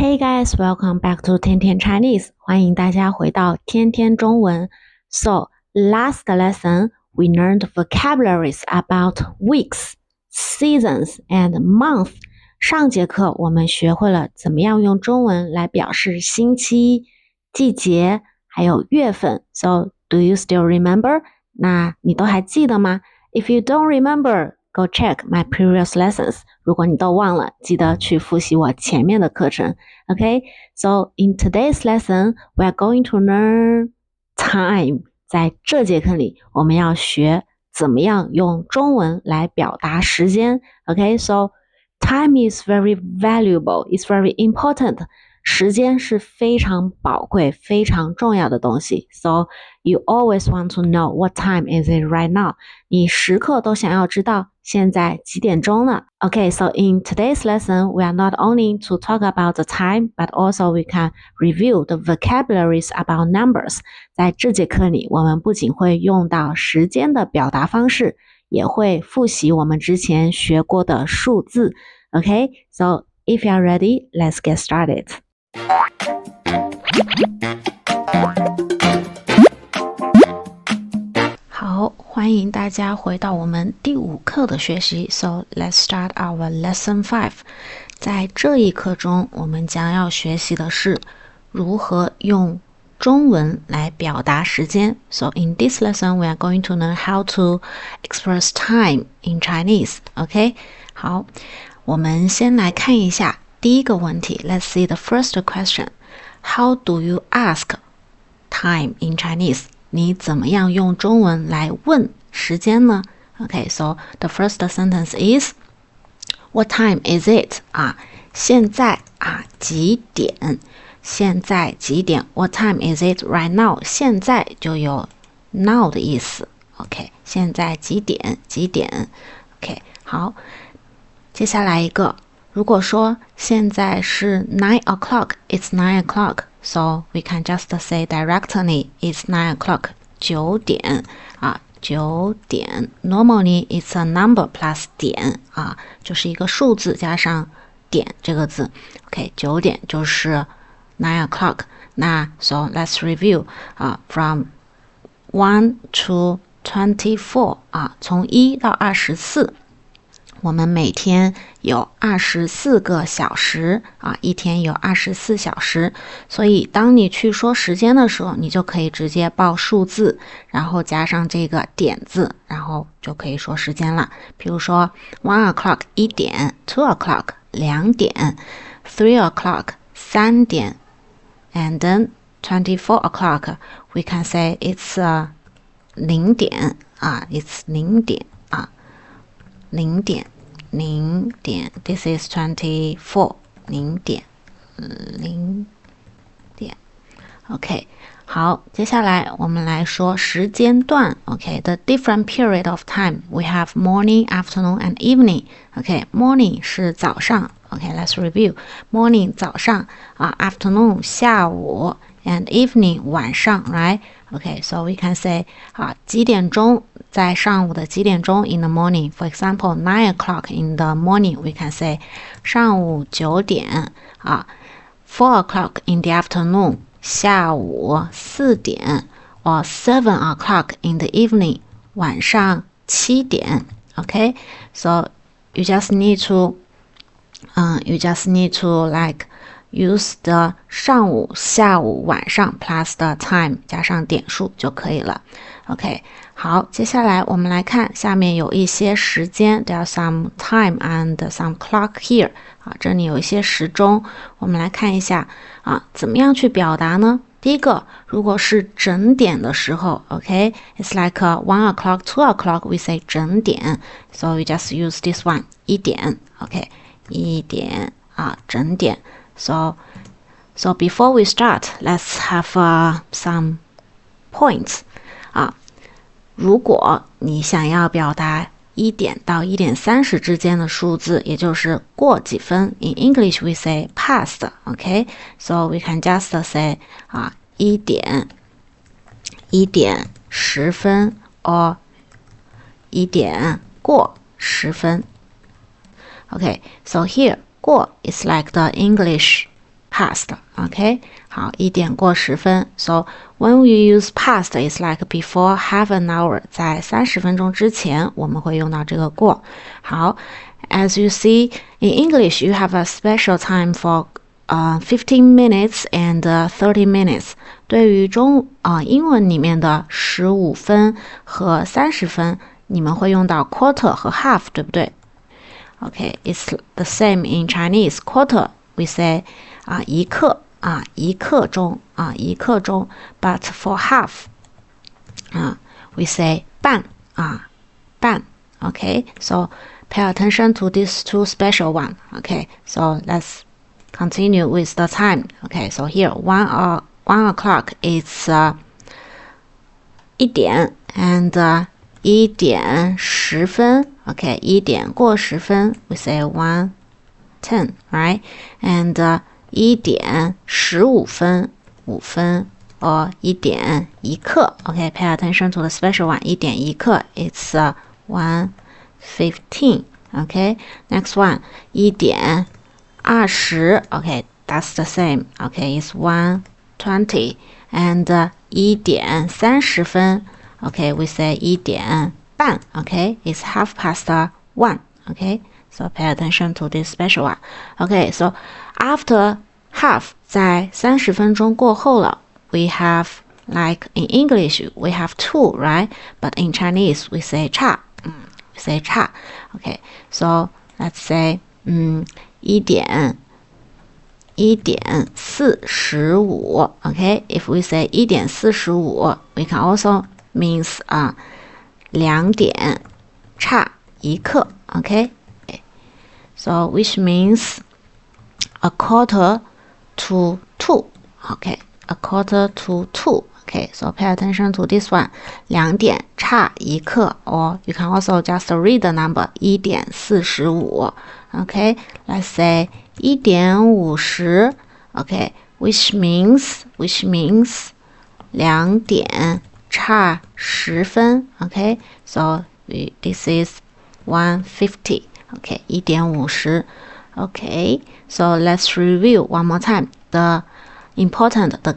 Hey guys, welcome back to 天天 Chinese. 欢迎大家回到天天中文。So, last lesson, we learned vocabularies about weeks, seasons, and months. 上节课我们学会了怎么样用中文来表示星期、季节，还有月份。So, do you still remember? 那你都还记得吗？ If you don't remember, go check my previous lessons. 如果你都忘了，记得去复习我前面的课程。Okay, so in today's lesson, we are going to learn time. 在这节课里，我们要学怎么样用中文来表达时间。Okay, so time is very valuable. It's very important. 时间是非常宝贵、非常重要的东西。So you always want to know what time is it right now. 你时刻都想要知道现在几点钟了。Okay, so in today's lesson, we are not only to talk about the time, but also we can review the vocabularies about numbers. 在这节课里，我们不仅会用到时间的表达方式，也会复习我们之前学过的数字。Okay, so if you are ready, let's get started. 好，欢迎大家回到我们第5课的学习。So let's start our lesson 5. 在这一课中，我们将要学习的是如何用中文来表达时间。So in this lesson, we are going to learn how to express time in Chinese. Okay? 好，我们先来看一下第一个问题。Let's see the first question. How do you ask time in Chinese? 你怎么样用中文来问时间呢？ Okay, so the first sentence is What time is it? 现在几点？现在几点？ What time is it right now? 现在就有 now 的意思。Okay, 现在几点？几点？ Okay, 好，接下来一个，如果说现在是9 o'clock, it's 9 o'clock. So we can just say directly, it's 9 o'clock. 9点9点 Normally it's a number plus 点就是一个数字加上点这个字。OK, 9点就是9 o'clock. 那 so let's review from 1 to 24从1到24。我们每天有24个小时一天有24小时，所以当你去说时间的时候，你就可以直接报数字，然后加上这个点字，然后就可以说时间了。比如说 1 o'clock 1点 2 o'clock 2点 3 o'clock 3点 and then 24 o'clock we can say it's 0点it's 0点0点0点 This is 24 0点0点 OK, 好，接下来我们来说时间段。OK, the different period of time. We have morning, afternoon, and evening. OK, morning 是早上。OK, let's review. Morning 早上afternoon 下午 and evening 晚上 right? OK, so we can say 几点钟在上午的几点钟 in the morning. For example, 9 o'clock in the morning, we can say 上午9点4 o'clock in the afternoon, 下午4点 or 7 o'clock in the evening, 晚上7点 OK, so you just need to like use the 上午下午晚上 plus the time 加上点数就可以了。 OK, 好，接下来我们来看下面有一些时间。 There are some time and some clock here 这里有一些时钟，我们来看一下怎么样去表达呢？第一个，如果是整点的时候 OK, it's like 1 o'clock 2 o'clock we say 整点， so we just use this one 1点 OK, 1点整点。So before we start, let's have some points 如果你想要表达1点到1点30之间的数字，也就是过几分 In English we say past OK, so we can just say 1点10分 or 1点过10分 OK, so here 过 is like the English past. OK， 好，1点过10分。So when we use past, it's like before half an hour. 在30分钟之前，我们会用到这个过。好 ，as you see in English, you have a special time for 15 minutes and 30 minutes. 对于英文里面的15分和30分，你们会用到 quarter 和 half， 对不对？Okay, it's the same in Chinese. Quarter, we say 一刻钟but for half we say 半。Okay, so pay attention to these two special one. Okay, so let's continue with the time. Okay, so here 1 o'clock is 1点 and 1点10分。Okay, 1点过10分 we say 1:10, right? And 1点15分5分 or 1点1刻。Okay, pay attention to the special one. 1点1刻 it's 1:15. Okay, next one 1点20. Okay, that's the same. Okay, it's 1:20. And 1点30分 Okay, we say 1点半 Okay, it's 1:30. Okay, so pay attention to this special one. Okay, so after half 在30分钟过后了 we have like in English we have 2, right? But in Chinese we say 差 we say 差 Okay, so let's say 1点45 Okay, if we say 1点45 we can also means 2点差1刻 Okay, so which means a quarter to 2. Okay, a quarter to 2. Okay, so pay attention to this one. 2点差1刻 or you can also just read the number 1点45. Okay, let's say 1点50. Okay, which means 2点差10分 Okay, so this is 1:50. Okay, 1点50. Okay, so let's review one more time the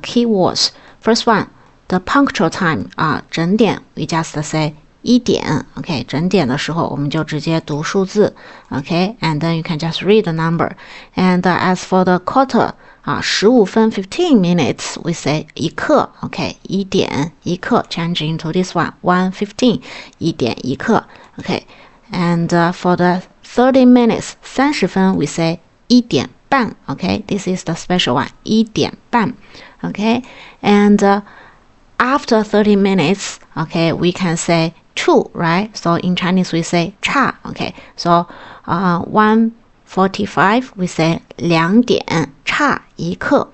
key words. First one, the punctual time 整点 we just say 1点 Okay, 整点的时候我们就直接读数字 Okay, and then you can just read the number. And as for the quarter 15分 15 minutes we say 1刻 Okay, 1点1刻 change into this one 1:15 1点1刻 Okay, and for the 30 minutes 30分 we say 1点半 Okay, this is the special one 1点半 Okay, and after 30 minutes Okay, we can say 2, right? So in Chinese we say 差 Okay, so 1:45 we say 2点差1刻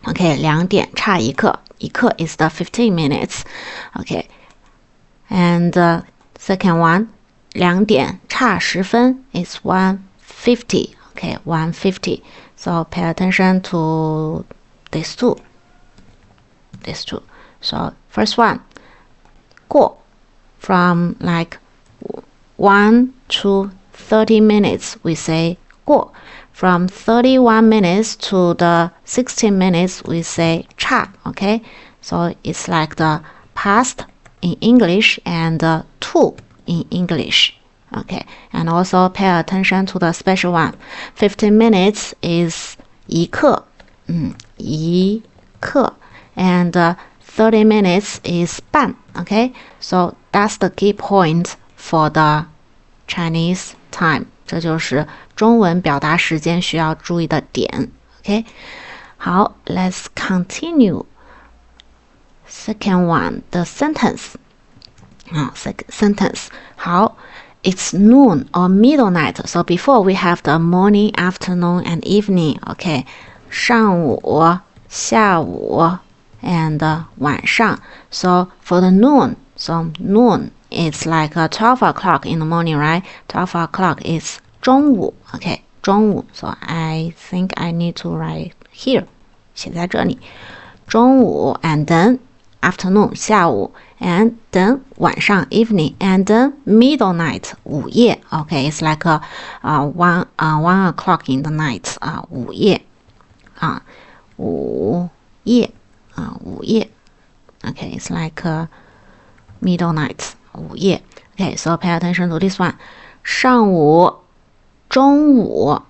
Okay, 2点差1刻1刻 is the 15 minutes Okay, and second one 2点差10分 is 1:50 Okay, 1:50. So pay attention to these two. So first one 过 from like 1 to 30 minutes we say 过 from 31 minutes to the 16 minutes we say 差 Okay, so it's like the past in English and to in English Okay, and also pay attention to the special one 15 minutes is 1刻1刻 and 30 minutes is 半 Okay, so that's the key point for the Chinese time 这就是中文表达时间需要注意的点 Okay, 好 let's continue. Second one, the sentence. Second sentence. 好 It's noon or middle night. So before we have the morning, afternoon, and evening. Okay, 上午下午 and 晚上 So for the noon, so noon it's like 12 o'clock in the morning, right? 12 o'clock is 中午 Okay, 中午 So I think I need to write here 写在这里中午 and then afternoon 下午 and then 晚上 evening and then middle night 午夜 Okay, it's like 1 o'clock in the night 午夜午夜午夜 Okay, it's like middle night 午夜 Okay, so pay attention to this one 上午中午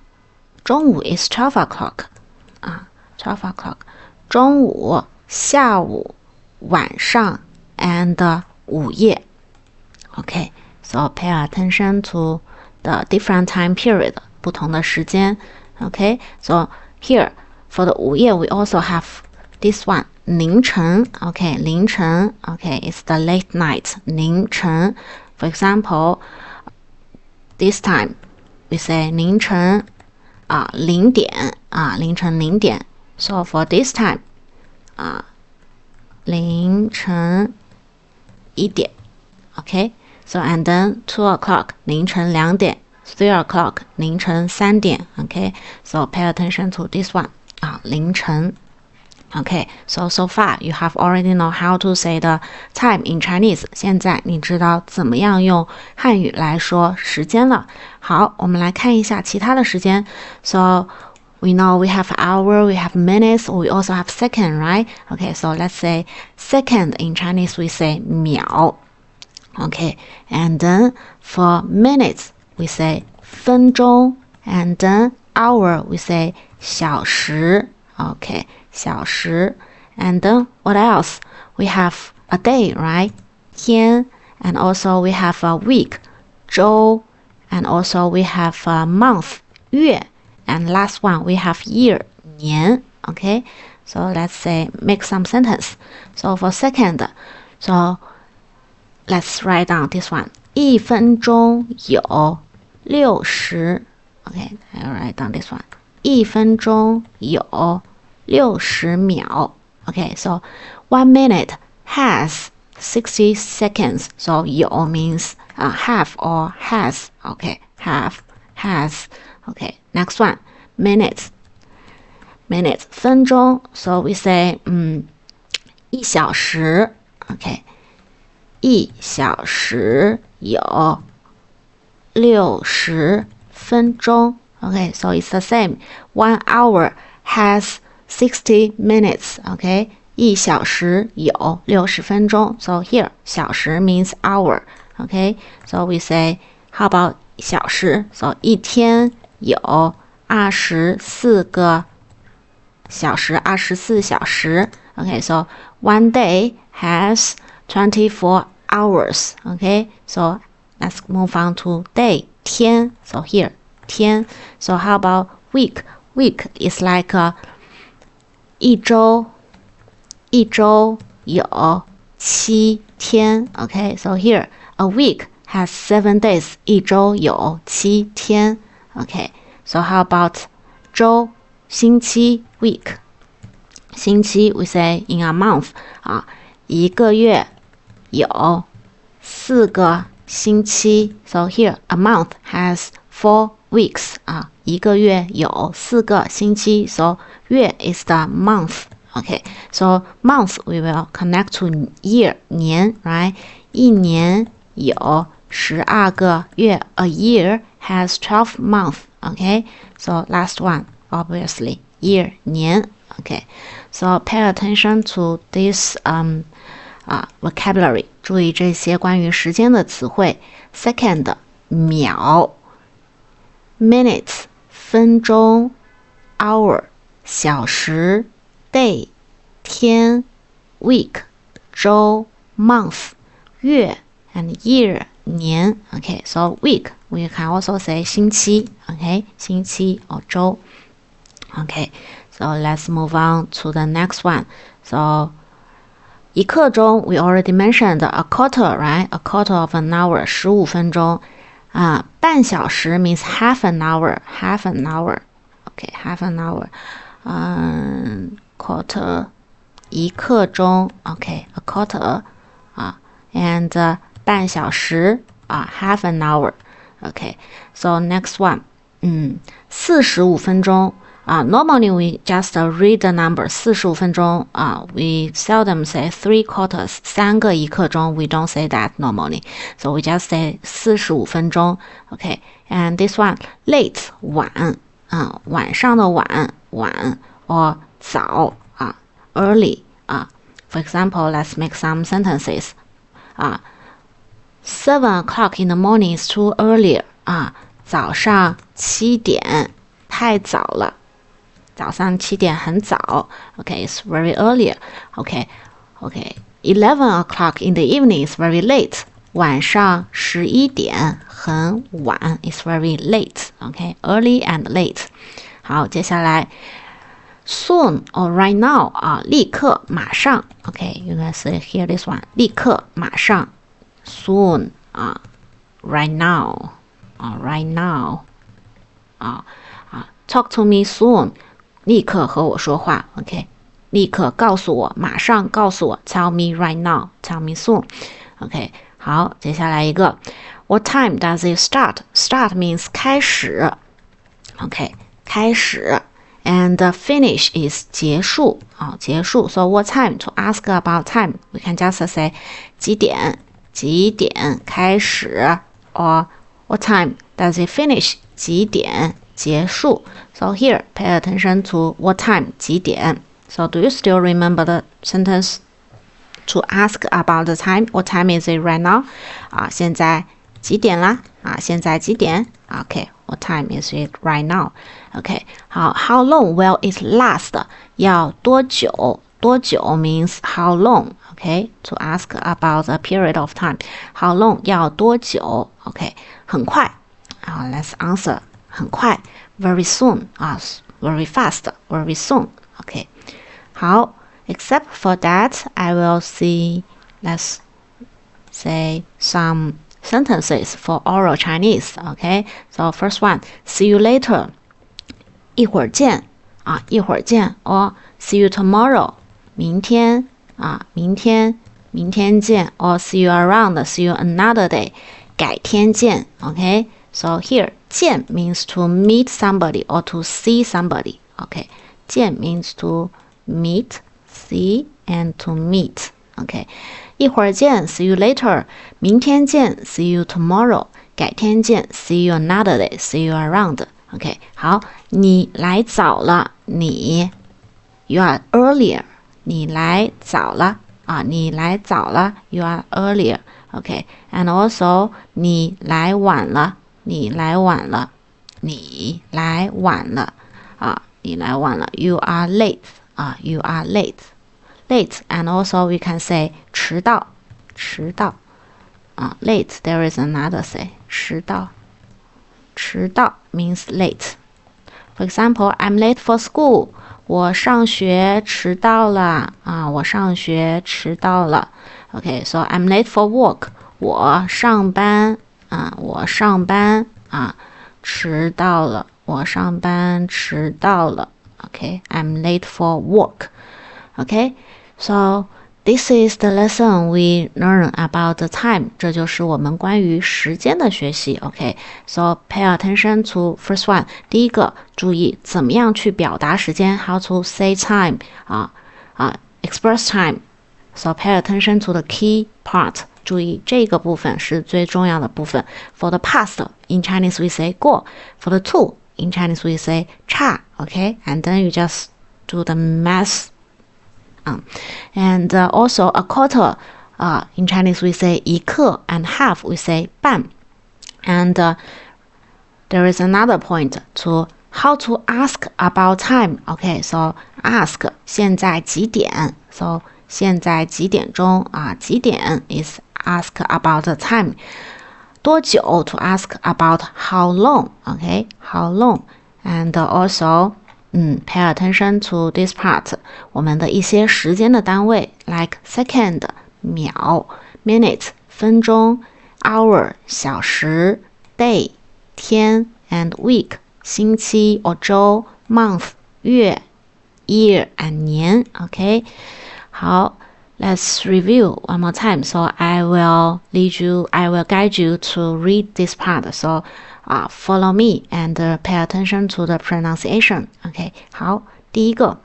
is 12 o'clock 12 o'clock 中午下午晚上 and 午夜 Okay, so pay attention to the different time period 不同的时间 Okay, so here for the 午夜 we also have this one 凌晨 Okay, 凌晨 Okay, it's the late night 凌晨 For example, this time we say 凌晨0点凌晨0点 So for this time 凌晨1点 Okay, so and then 2 o'clock 凌晨2点 3 o'clock 凌晨3点 Okay, so pay attention to this one 凌晨 Okay, so far you have already know how to say the time in Chinese 现在你知道怎么样用汉语来说时间了好我们来看一下其他的时间 So we know we have hour, we have minutes, we also have second, right? Okay, so let's say second in Chinese we say 秒 Okay, and then for minutes we say 分钟 and then hour we say 小时 Okay, 小时 and then what else? We have a day, right? 天 and also we have a week 周 and also we have a month 月 and last one we have year 年 Okay, so let's say make some sentence. So for second, so let's write down this one 1分钟有60 Okay, I'll write down this one 1分钟有60秒 Okay, so 1 minute has 60 seconds So 有 means have or has Okay, have, has Okay, next one minutes 分钟 So we say 1小时 Okay, 1小时有60分钟 Okay, so it's the same 1 hour has 60 minutes Okay, 1小时有60分钟 So here 小时 means hour Okay, so we say how about 小时 So 一天有24个小时24小时 Okay, so one day has 24 hours Okay, so let's move on to day 天 So here 天 So how about week is like 一周有7天 Okay, so here a week has 7 days 一周有7天 Okay, so how about 周星期 week 星期 we say in a month 一个月有4个星期 So here a month has 4 weeks 一个月有4个星期 So 月 is the month Okay, so month we will connect to year 年 right 一年有12个月 A year has 12 months Okay, so last one obviously year 年 Okay, so pay attention to this vocabulary 注意这些关于时间的词汇 Second 秒 minutes 分钟 hour 小时 day 天 week 周 month 月 and year 年 Okay, so week we can also say 星期 Okay, 星期 or 周 Okay, so let's move on to the next one So 一刻钟 we already mentioned a quarter, right? A quarter of an hour 15分钟半小时 means half an hour Okay, half an hour quarter 一刻钟 Okay, a quarter and 半小时half an hour Okay, so next one 45分钟normally we just read the number 45分钟we seldom say 3 quarters 3个一刻钟 we don't say that normally so we just say 45分钟 Okay, and this one late 晚晚上的晚 or 早early For example, let's make some sentences. 7 o'clock in the morning is too early. 早上7点太早了。早上7点很早。Okay, it's very early. Okay. 11 o'clock in the evening is very late. 晚上11点很晚 is very late. Okay, early and late. 好，接下来 soon or right now 立刻马上 Okay, you can see here this one 立刻马上 soon right now right now talk to me soon 立刻和我说话 Okay, 立刻告诉我马上告诉我 tell me right now tell me soon Okay, 好，接下来一个 What time does it start? Start means 开始 Okay, 开始And finish is 结束结束 So what time? To ask about time, we can just say 几点开始 Or what time does it finish? 几点结束 So here, pay attention to what time 几点 So do you still remember the sentence to ask about the time? What time is it right now? 现在几点啦现在几点 Okay, what time is it right now? Okay, how long will it last? 要多久means how long, okay? To ask about a period of time. How long 要多久 Okay, 很快let's answer 很快 very soon very fast, very soon Okay, 好 except for that, I will see, let's say some sentences for oral Chinese. Okay, so first one, see you later. 一会儿见一会儿见 or see you tomorrow. 明天见 or see you around, see you another day. 改天见 Okay, so here 见 means to meet somebody or to see somebody. Okay, 见 means to meet, see and to meet. Okay, 一会儿见 see you later. 明天见 see you tomorrow. 改天见 see you another day, see you around. Okay, 好，你来早了you are earlier. 你来早了you are earlier. Okay, and also 你来晚了you are late you are late, and also we can say 迟到late, there is another say 迟到 means late. For example, I'm late for school. 我上学迟到了Okay, so I'm late for work. 我上班迟到了Okay, I'm late for work. Okay, so this is the lesson we learn about the time. 这就是我们关于时间的学习 Okay, so pay attention to first one. 第一个，注意怎么样去表达时间 How to say time express time. So pay attention to the key part. 注意这个部分是最重要的部分 For the past, in Chinese we say 过 For the to, in Chinese we say 差 Okay, and then you just do the math. And also a quarter, in Chinese we say 一刻 and half we say 半 And there is another point to how to ask about time. Okay, so ask 现在几点 So 现在几点钟几点 is ask about the time. 多久 to ask about how long. Okay, how long. And also pay attention to this part. 我们的一些时间的单位 like second 秒 minute 分钟 hour 小时 day 天 and week 星期 or 周 month 月 year and 年 Okay, 好 let's review one more time. So I will guide you to read this part. So follow me and pay attention to the pronunciation. Okay, 好，第一个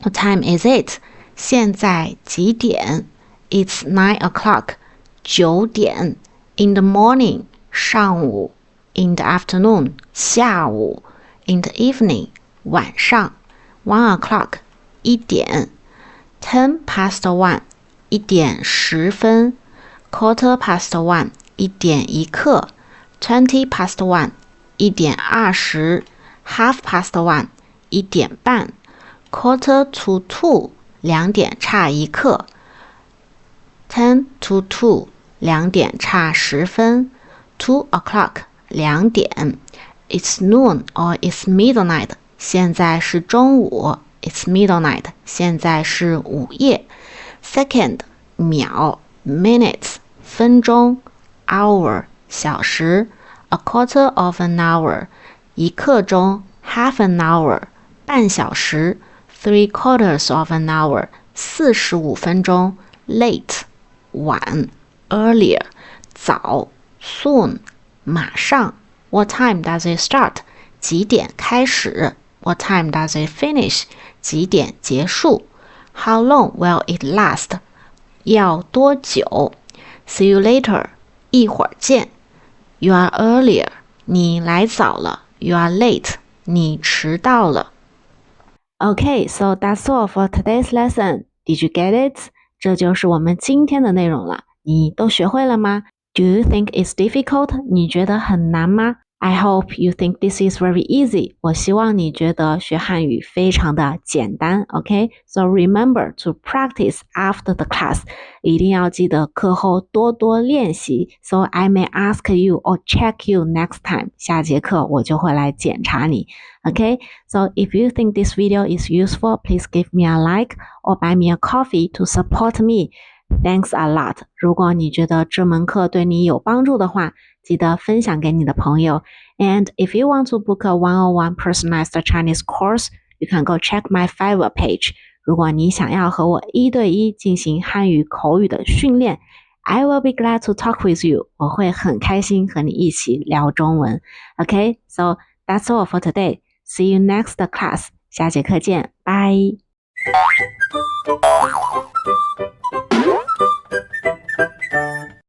What time is it? 现在几点 It's 9 o'clock. 9点 In the morning. 上午 In the afternoon. 下午 In the evening. 晚上1 o'clock 1点 10 past 1 1点10分 quarter past 1 1点1刻 20 past 1 1点20 half past 1 1点半 quarter to 2 2点差1刻 10 to 2 2点差10分 2 o'clock 2点 It's noon or it's midnight 现在是中午 It's midnight 现在是午夜 Second 秒 minutes 分钟 hour 小时 A quarter of an hour 一刻钟 half an hour 半小时 3 quarters of an hour 45分钟 late 晚 earlier 早 soon 马上 What time does it start 几点开始 What time does it finish 几点结束 How long will it last 要多久 See you later 一会儿见 You are earlier 你来早了 You are late 你迟到了 Okay, so that's all for today's lesson. Did you get it? 这就是我们今天的内容了。你都学会了吗？ Do you think it's difficult? 你觉得很难吗？ I hope you think this is very easy. 我希望你觉得学汉语非常的简单。Okay, so remember to practice after the class. 一定要记得课后多多练习。So I may ask you or check you next time. 下节课我就会来检查你。Okay, so if you think this video is useful, please give me a like or buy me a coffee to support me. Thanks a lot. 如果你觉得这门课对你有帮助的话，记得分享给你的朋友。And if you want to book a one-on-one personalized Chinese course, you can go check my Fiverr page. 如果你想要和我1对1进行汉语口语的训练 I will be glad to talk with you. 我会很开心和你一起聊中文。Okay, so that's all for today. See you next class. 下节课见，拜。